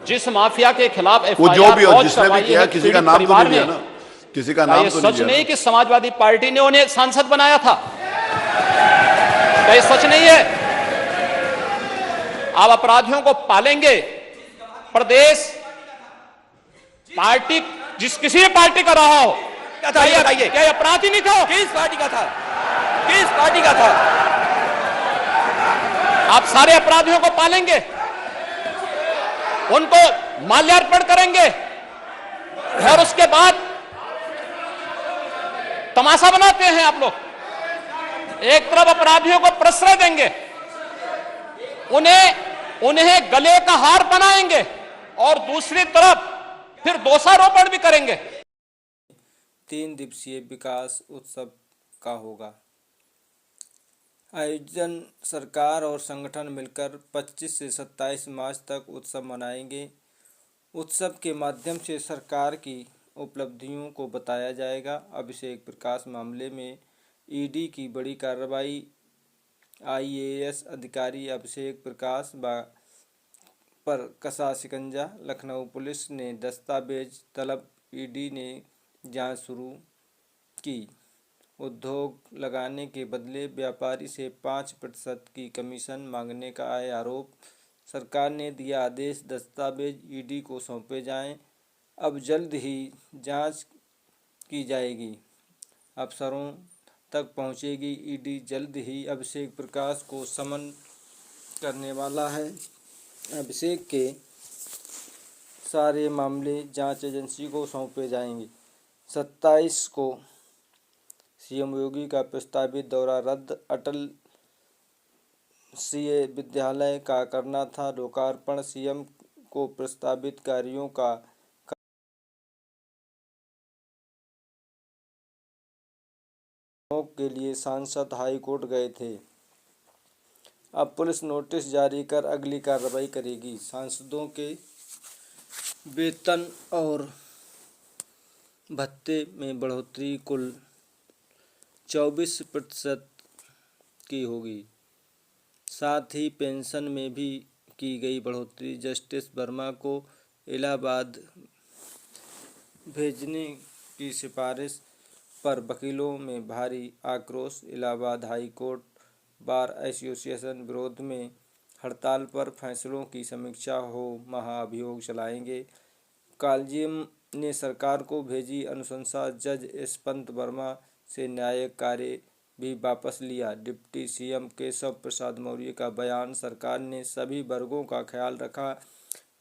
जिस माफिया के खिलाफ वो जो भी एफआईआर हो, लॉन्च जिसने भी करवाई किया, है किसी का पीड़ित नाम तो परिवार नहीं लिया ने, ना, किसी का क्या नाम ये तो नहीं सच लिया नहीं ना। कि समाजवादी पार्टी ने उन्हें सांसद बनाया था? क्या ये सच नहीं है? आप अपराधियों को पालेंगे। प्रदेश पार्टी किसी भी पार्टी का रहा हो, क्या था ये बताइए? क्या ये अपराधी नहीं था? किस पार्टी का था? किस पार्टी का था? आप सारे अपराधियों को पालेंगे, उनको माल्यार्पण करेंगे और उसके बाद तमाशा बनाते हैं आप लोग। एक तरफ अपराधियों को प्रश्रय देंगे, उन्हें गले का हार बनाएंगे और दूसरी तरफ फिर दोषारोपण भी करेंगे। 3 दिवसीय विकास उत्सव का होगा आयोजन। सरकार और संगठन मिलकर 25 से 27 मार्च तक उत्सव मनाएंगे। उत्सव के माध्यम से सरकार की उपलब्धियों को बताया जाएगा। अभिषेक प्रकाश मामले में ईडी की बड़ी कार्रवाई। आईएएस अधिकारी अभिषेक प्रकाश पर कसा शिकंजा। लखनऊ पुलिस ने दस्तावेज तलब, ईडी ने जांच शुरू की। उद्योग लगाने के बदले व्यापारी से 5% की कमीशन मांगने का है आरोप। सरकार ने दिया आदेश, दस्तावेज ईडी को सौंपे जाएं। अब जल्द ही जांच की जाएगी, अफसरों तक पहुंचेगी ईडी। जल्द ही अभिषेक प्रकाश को समन करने वाला है। अभिषेक के सारे मामले जांच एजेंसी को सौंपे जाएंगे। 27 को सीएम योगी का प्रस्तावित दौरा रद्द। अटल सीए विद्यालय का करना था लोकार्पण। सीएम को प्रस्तावित कार्यों का के लिए सांसद हाईकोर्ट गए थे। अब पुलिस नोटिस जारी कर अगली कार्रवाई करेगी। सांसदों के वेतन और भत्ते में बढ़ोतरी कुल 24% की होगी। साथ ही पेंशन में भी की गई बढ़ोतरी। जस्टिस वर्मा को इलाहाबाद भेजने की सिफारिश पर वकीलों में भारी आक्रोश। Allahabad high court bar association विरोध में हड़ताल पर। फैसलों की समीक्षा हो महाअभियोग चलाएंगे। कॉलेजियम ने सरकार को भेजी अनुशंसा। जज यशवंत वर्मा से न्यायिक कार्य भी वापस लिया। डिप्टी सीएम केशव प्रसाद मौर्य का बयान, सरकार ने सभी वर्गों का ख्याल रखा।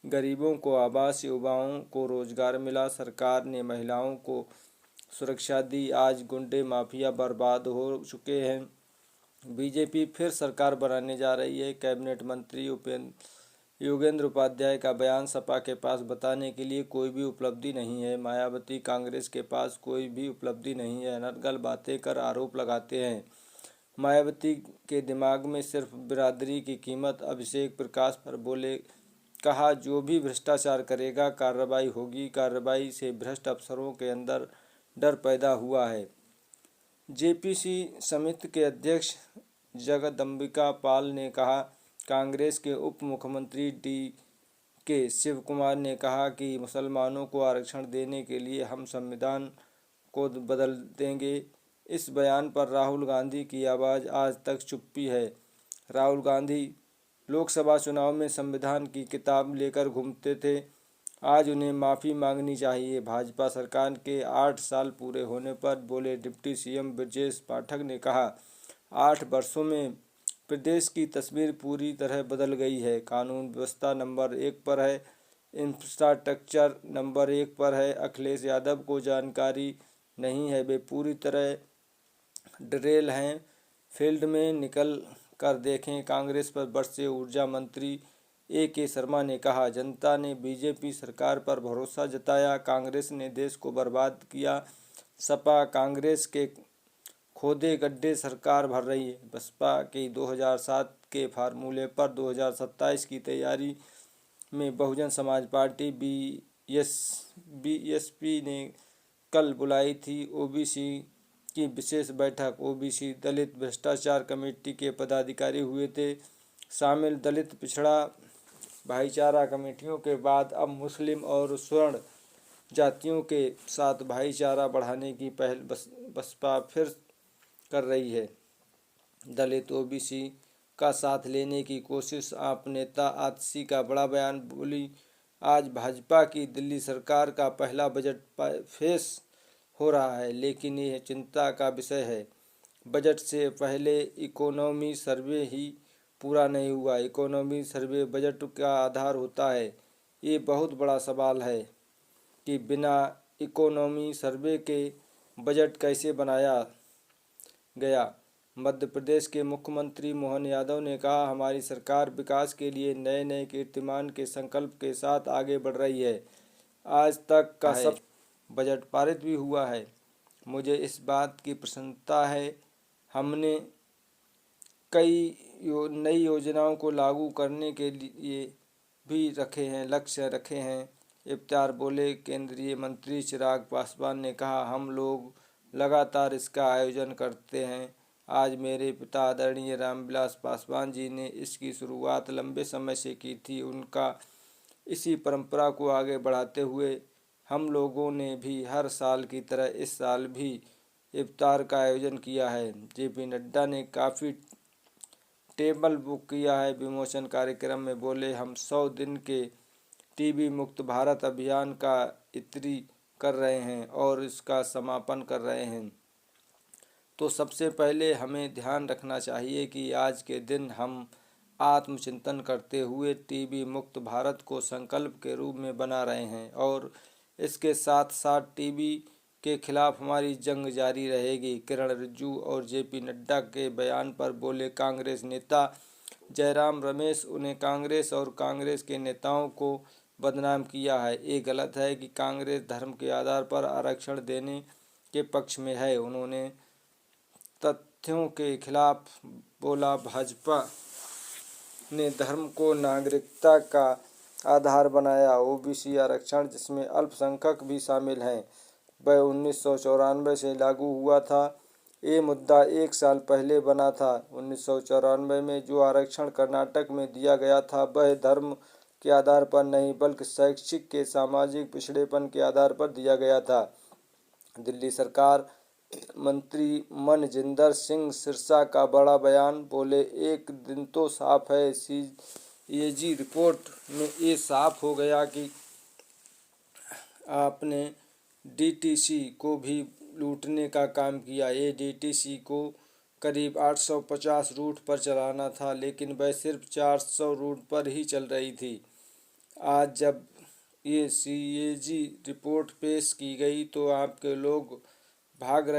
गरीबों को आवास, युवाओं को रोजगार मिला। सरकार ने महिलाओं को सुरक्षा दी। आज गुंडे माफिया बर्बाद हो चुके हैं। बीजेपी फिर सरकार बनाने जा रही है। कैबिनेट मंत्री योगेंद्र उपाध्याय का बयान, सपा के पास बताने के लिए कोई भी उपलब्धि नहीं है। मायावती, कांग्रेस के पास कोई भी उपलब्धि नहीं है। अनर्गल बातें कर आरोप लगाते हैं। मायावती के दिमाग में सिर्फ बिरादरी की कीमत। अभिषेक प्रकाश पर बोले, कहा जो भी भ्रष्टाचार करेगा कार्रवाई होगी। कार्रवाई से भ्रष्ट अफसरों के अंदर डर पैदा हुआ है। जेपीसी समिति के अध्यक्ष जगदम्बिका पाल ने कहा। कांग्रेस के उप मुख्यमंत्री के शिव कुमार ने कहा कि मुसलमानों को आरक्षण देने के लिए हम संविधान को बदल देंगे। इस बयान पर राहुल गांधी की आवाज़ आज तक चुप्पी है। राहुल गांधी लोकसभा चुनाव में संविधान की किताब लेकर घूमते थे। आज उन्हें माफ़ी मांगनी चाहिए। भाजपा सरकार के 8 साल पूरे होने पर बोले डिप्टी सीएम ब्रजेश पाठक ने कहा, 8 वर्षों में प्रदेश की तस्वीर पूरी तरह बदल गई है। कानून व्यवस्था नंबर 1 पर है, इंफ्रास्ट्रक्चर नंबर 1 पर है। अखिलेश यादव को जानकारी नहीं है, वे पूरी तरह डरेल हैं। फील्ड में निकल कर देखें। कांग्रेस पर बरसे ऊर्जा मंत्री के शर्मा ने कहा, जनता ने बीजेपी सरकार पर भरोसा जताया, कांग्रेस ने देश को बर्बाद किया। सपा कांग्रेस के खोदे गड्ढे सरकार भर रही है। बसपा के 2007 के फार्मूले पर 2027 की तैयारी में बहुजन समाज पार्टी बीएसपी ने कल बुलाई थी ओबीसी की विशेष बैठक। ओबीसी दलित भ्रष्टाचार कमेटी के पदाधिकारी हुए थे शामिल। दलित पिछड़ा भाईचारा कमेटियों के बाद अब मुस्लिम और स्वर्ण जातियों के साथ भाईचारा बढ़ाने की पहल बसपा फिर कर रही है। दलित ओबीसी का साथ लेने की कोशिश। आप नेता आतिशी का बड़ा बयान। बोली, आज भाजपा की दिल्ली सरकार का पहला बजट पेश हो रहा है, लेकिन यह चिंता का विषय है। बजट से पहले इकोनॉमी सर्वे ही पूरा नहीं हुआ। इकोनॉमी सर्वे बजट का आधार होता है। ये बहुत बड़ा सवाल है कि बिना इकोनॉमी सर्वे के बजट कैसे बनाया गया। मध्य प्रदेश के मुख्यमंत्री मोहन यादव ने कहा, हमारी सरकार विकास के लिए नए नए कीर्तिमान के संकल्प के साथ आगे बढ़ रही है। आज तक का सब बजट पारित भी हुआ है। मुझे इस बात की प्रसन्नता है। हमने कई नई योजनाओं को लागू करने के लिए भी लक्ष्य रखे हैं। इफ्तार बोले केंद्रीय मंत्री चिराग पासवान ने कहा, हम लोग लगातार इसका आयोजन करते हैं। आज मेरे पिता आदरणीय रामविलास पासवान जी ने इसकी शुरुआत लंबे समय से की थी। उनका इसी परंपरा को आगे बढ़ाते हुए हम लोगों ने भी हर साल की तरह इस साल भी इफ्तार का आयोजन किया है। जेपी नड्डा ने काफ़ी टेबल बुक किया है। विमोचन कार्यक्रम में बोले, हम 100 दिन के टीबी मुक्त भारत अभियान का इत्री कर रहे हैं और इसका समापन कर रहे हैं। तो सबसे पहले हमें ध्यान रखना चाहिए कि आज के दिन हम आत्मचिंतन करते हुए टीबी मुक्त भारत को संकल्प के रूप में बना रहे हैं और इसके साथ साथ टीबी के खिलाफ हमारी जंग जारी रहेगी। किरण रिजिजू और जेपी नड्डा के बयान पर बोले कांग्रेस नेता जयराम रमेश, उन्हें कांग्रेस और कांग्रेस के नेताओं को बदनाम किया है। ये गलत है कि कांग्रेस धर्म के आधार पर आरक्षण देने के पक्ष में है। उन्होंने तथ्यों के खिलाफ बोला, भाजपा ने धर्म को नागरिकता का आधार बनाया। ओबीसी आरक्षण जिसमें अल्पसंख्यक भी शामिल हैं, वह 1994 से लागू हुआ था। ये मुद्दा 1 साल पहले बना था। 1994 में जो आरक्षण कर्नाटक में दिया गया था वह धर्म के आधार पर नहीं बल्कि शैक्षिक के सामाजिक पिछड़ेपन के आधार पर दिया गया था। दिल्ली सरकार मंत्री मनजिंदर सिंह सिरसा का बड़ा बयान। बोले, एक दिन तो साफ है, सीएजी रिपोर्ट में ये साफ हो गया कि आपने डीटीसी को भी लूटने का काम किया। ये डीटीसी को करीब 850 रूट पर चलाना था, लेकिन वह सिर्फ 400 रूट पर ही चल रही थी। आज जब ये सीएजी रिपोर्ट पेश की गई तो आपके लोग भाग रहे